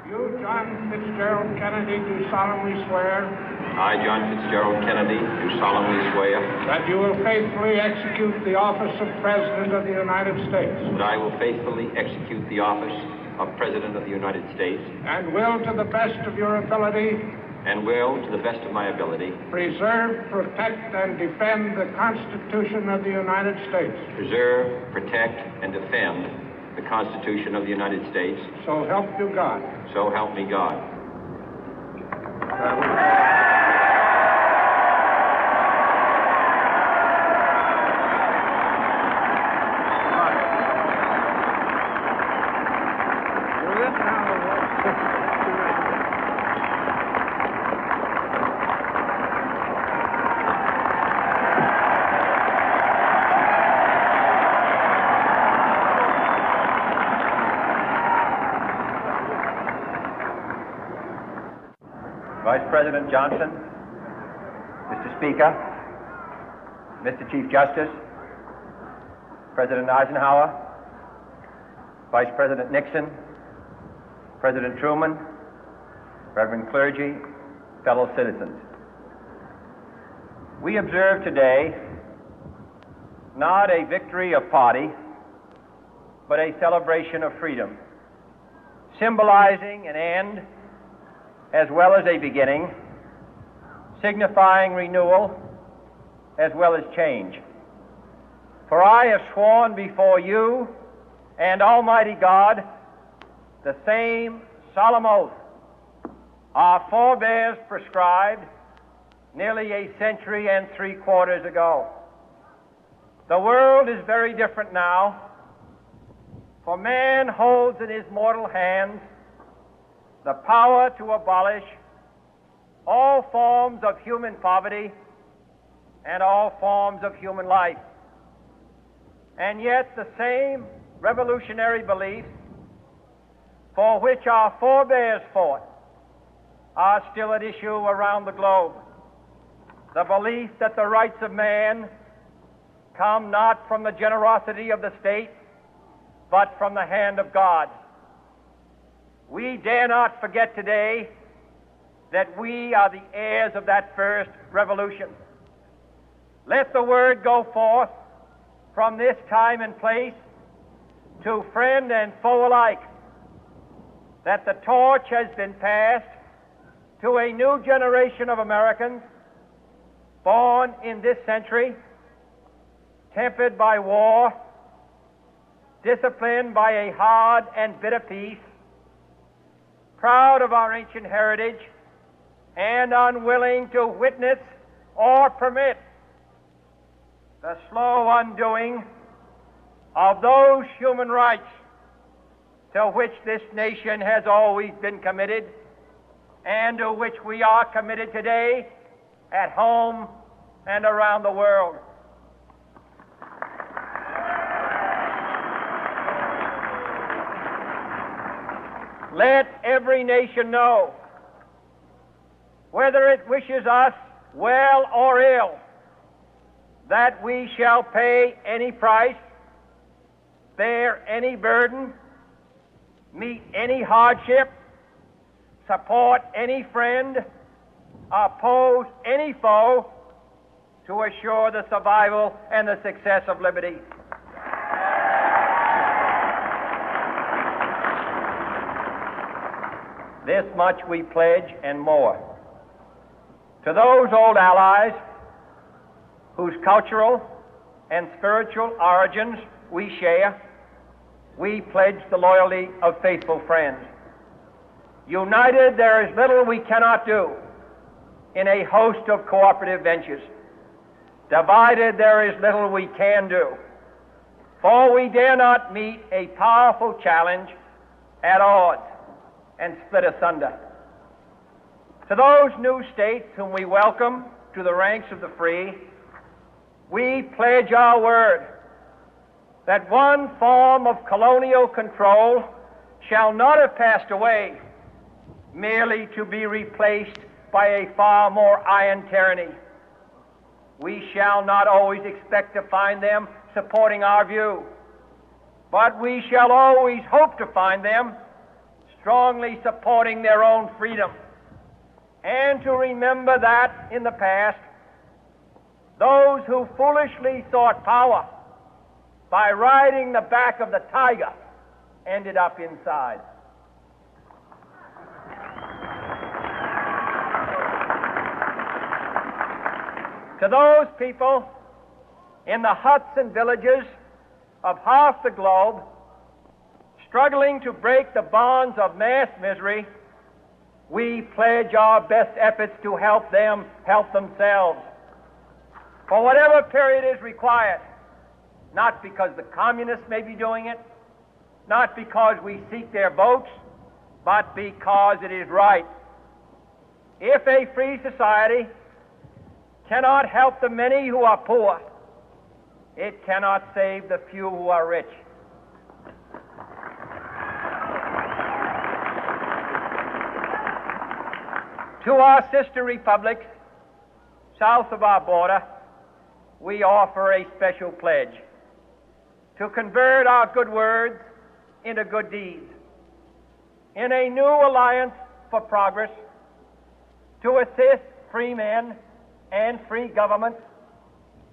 You, John Fitzgerald Kennedy, do solemnly swear I, John Fitzgerald Kennedy, do solemnly swear that you will faithfully execute the office of President of the United States that I will faithfully execute the office of President of the United States and will, to the best of your ability, and will, to the best of my ability, preserve, protect, and defend the Constitution of the United States. preserve, protect, and defend the Constitution of the United States. So help you God. So help me God. Vice President Johnson, Mr. Speaker, Mr. Chief Justice, President Eisenhower, Vice President Nixon, President Truman, Reverend clergy, fellow citizens. We observe today not a victory of party, but a celebration of freedom, symbolizing an end as well as a beginning, signifying renewal as well as change. For I have sworn before you and Almighty God the same solemn oath our forebears prescribed nearly a century and 3/4 ago. The world is very different now, for man holds in his mortal hands the power to abolish all forms of human poverty and all forms of human life. And yet the same revolutionary beliefs for which our forebears fought are still at issue around the globe. The belief that the rights of man come not from the generosity of the state, but from the hand of God. We dare not forget today that we are the heirs of that first revolution. Let the word go forth from this time and place to friend and foe alike that the torch has been passed to a new generation of Americans born in this century, tempered by war, disciplined by a hard and bitter peace, proud of our ancient heritage, and unwilling to witness or permit the slow undoing of those human rights to which this nation has always been committed and to which we are committed today at home and around the world. Let every nation know, whether it wishes us well or ill, that we shall pay any price, bear any burden, meet any hardship, support any friend, oppose any foe to assure the survival and the success of liberty. This much we pledge and more. To those old allies whose cultural and spiritual origins we share, we pledge the loyalty of faithful friends. United, there is little we cannot do in a host of cooperative ventures. Divided, there is little we can do, for we dare not meet a powerful challenge at odds and split asunder. To those new states whom we welcome to the ranks of the free, we pledge our word that one form of colonial control shall not have passed away, merely to be replaced by a far more iron tyranny. We shall not always expect to find them supporting our view, but we shall always hope to find them strongly supporting their own freedom, and to remember that in the past, those who foolishly sought power by riding the back of the tiger ended up inside. To those people in the huts and villages of half the globe struggling to break the bonds of mass misery, we pledge our best efforts to help them help themselves for whatever period is required, not because the communists may be doing it, not because we seek their votes, but because it is right. If a free society cannot help the many who are poor, it cannot save the few who are rich. To our sister republics south of our border, we offer a special pledge to convert our good words into good deeds, in a new alliance for progress, to assist free men and free governments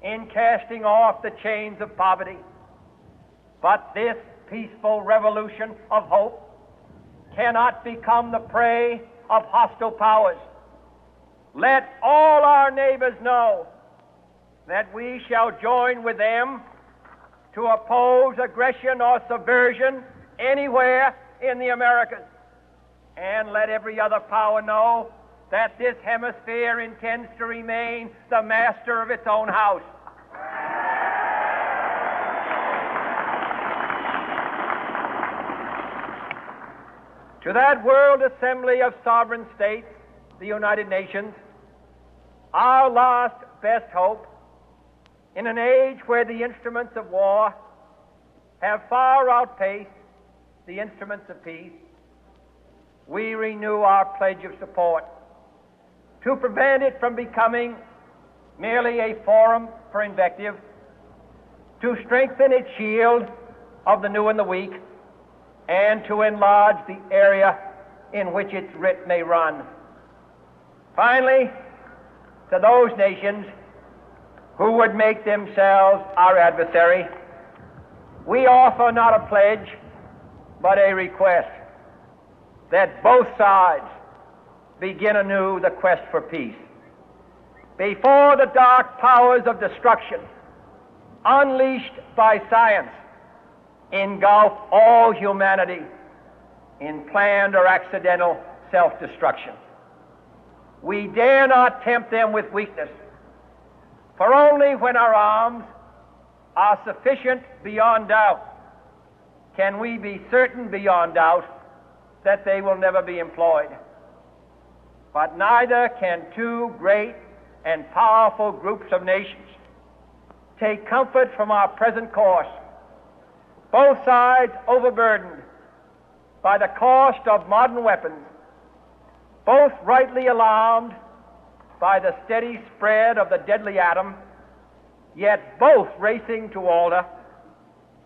in casting off the chains of poverty. But this peaceful revolution of hope cannot become the prey of hostile powers. Let all our neighbors know that we shall join with them to oppose aggression or subversion anywhere in the Americas. And let every other power know that this hemisphere intends to remain the master of its own house. To that World Assembly of Sovereign States, the United Nations, our last best hope, in an age where the instruments of war have far outpaced the instruments of peace, we renew our pledge of support to prevent it from becoming merely a forum for invective, to strengthen its shield of the new and the weak, and to enlarge the area in which its writ may run. Finally, to those nations who would make themselves our adversary, we offer not a pledge, but a request that both sides begin anew the quest for peace. Before the dark powers of destruction, unleashed by science, engulf all humanity in planned or accidental self-destruction, we dare not tempt them with weakness, for only when our arms are sufficient beyond doubt can we be certain beyond doubt that they will never be employed. But neither can two great and powerful groups of nations take comfort from our present course, both sides overburdened by the cost of modern weapons, both rightly alarmed by the steady spread of the deadly atom, yet both racing to alter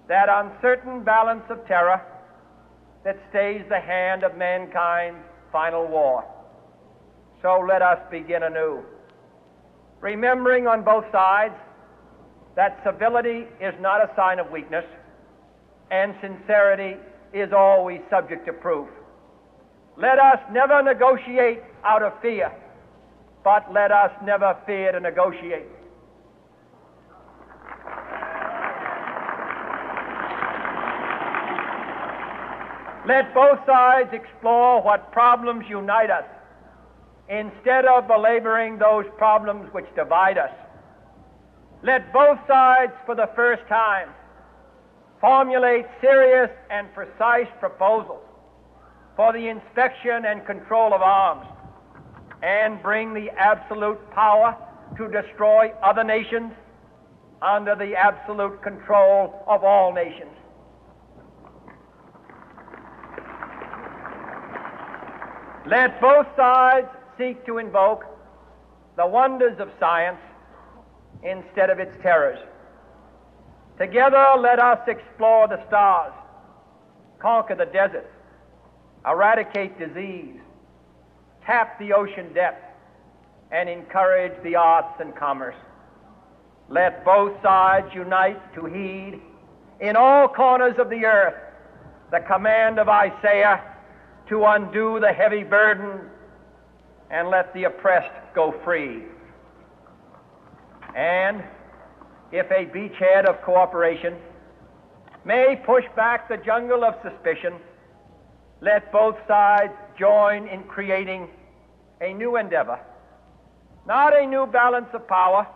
that uncertain balance of terror that stays the hand of mankind's final war. So let us begin anew, remembering on both sides that civility is not a sign of weakness, and sincerity is always subject to proof. Let us never negotiate out of fear, but let us never fear to negotiate. Let both sides explore what problems unite us, instead of belaboring those problems which divide us. Let both sides, for the first time, formulate serious and precise proposals for the inspection and control of arms, and bring the absolute power to destroy other nations under the absolute control of all nations. Let both sides seek to invoke the wonders of science instead of its terrors. Together, let us explore the stars, conquer the deserts, eradicate disease, tap the ocean depth, and encourage the arts and commerce. Let both sides unite to heed in all corners of the earth the command of Isaiah to undo the heavy burden and let the oppressed go free. And if a beachhead of cooperation may push back the jungle of suspicion, let both sides join in creating a new endeavor, not a new balance of power,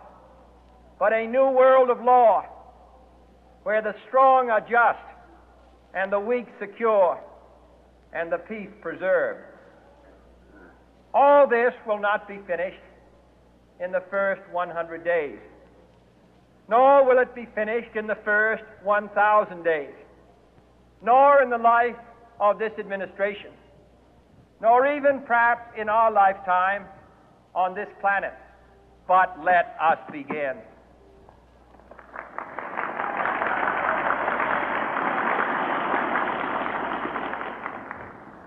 but a new world of law, where the strong are just and the weak secure and the peace preserved. All this will not be finished in the first 100 days, nor will it be finished in the first 1,000 days, nor in the life of this administration, nor even perhaps in our lifetime on this planet. But let us begin.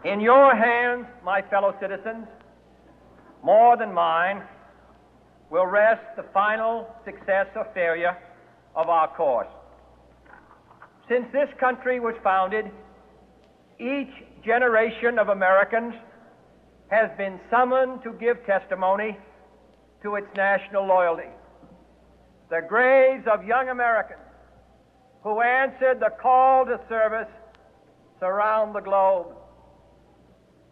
In your hands, my fellow citizens, more than mine, will rest the final success or failure of our course. Since this country was founded, each generation of Americans has been summoned to give testimony to its national loyalty. The graves of young Americans who answered the call to service surround the globe.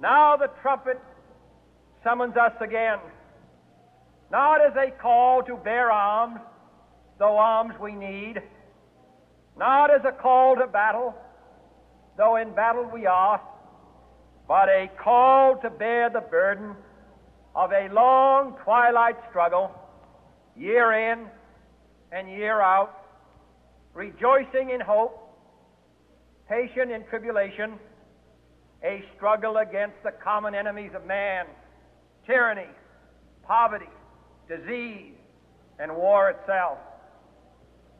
Now the trumpet summons us again, not as a call to bear arms, though arms we need, not as a call to battle, though in battle we are, but a call to bear the burden of a long twilight struggle, year in and year out, rejoicing in hope, patient in tribulation, a struggle against the common enemies of man, tyranny, poverty, disease, and war itself.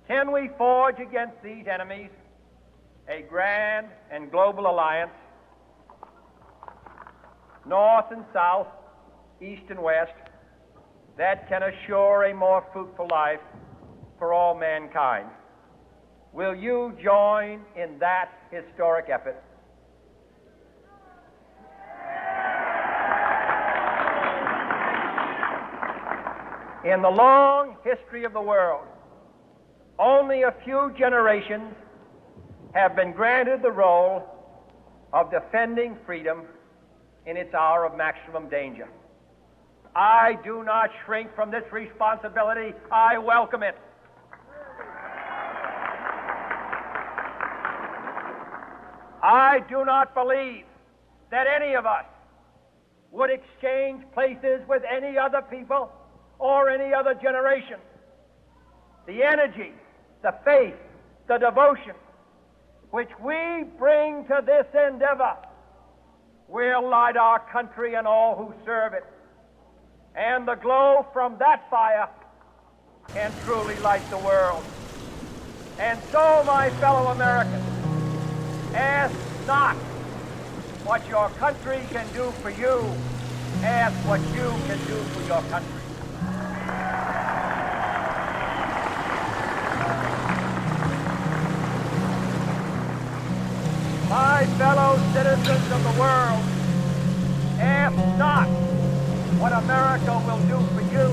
Can we forge against these enemies a grand and global alliance, north and south, east and west, that can assure a more fruitful life for all mankind? Will you join in that historic effort? In the long history of the world, only a few generations have been granted the role of defending freedom in its hour of maximum danger. I do not shrink from this responsibility. I welcome it. I do not believe that any of us would exchange places with any other people or any other generation. The energy, the faith, the devotion which we bring to this endeavor will light our country and all who serve it. And the glow from that fire can truly light the world. And so, my fellow Americans, ask not what your country can do for you, ask what you can do for your country. My fellow citizens of the world, ask not what America will do for you,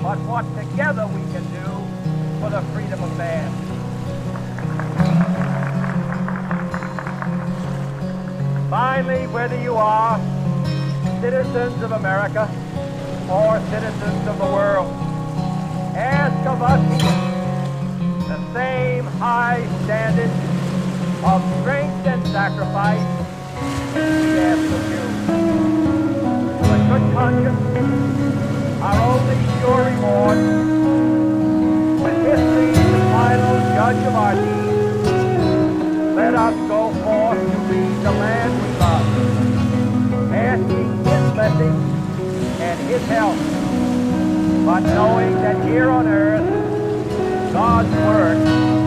but what together we can do for the freedom of man. Finally, whether you are citizens of America or citizens of the world, ask of us the same high standard of strength and sacrifice we ask of you. With good conscience, our only sure reward, with history the final judge of our deeds, let us go forth to lead the land we love, asking His blessing and His help, but knowing that here on earth God's work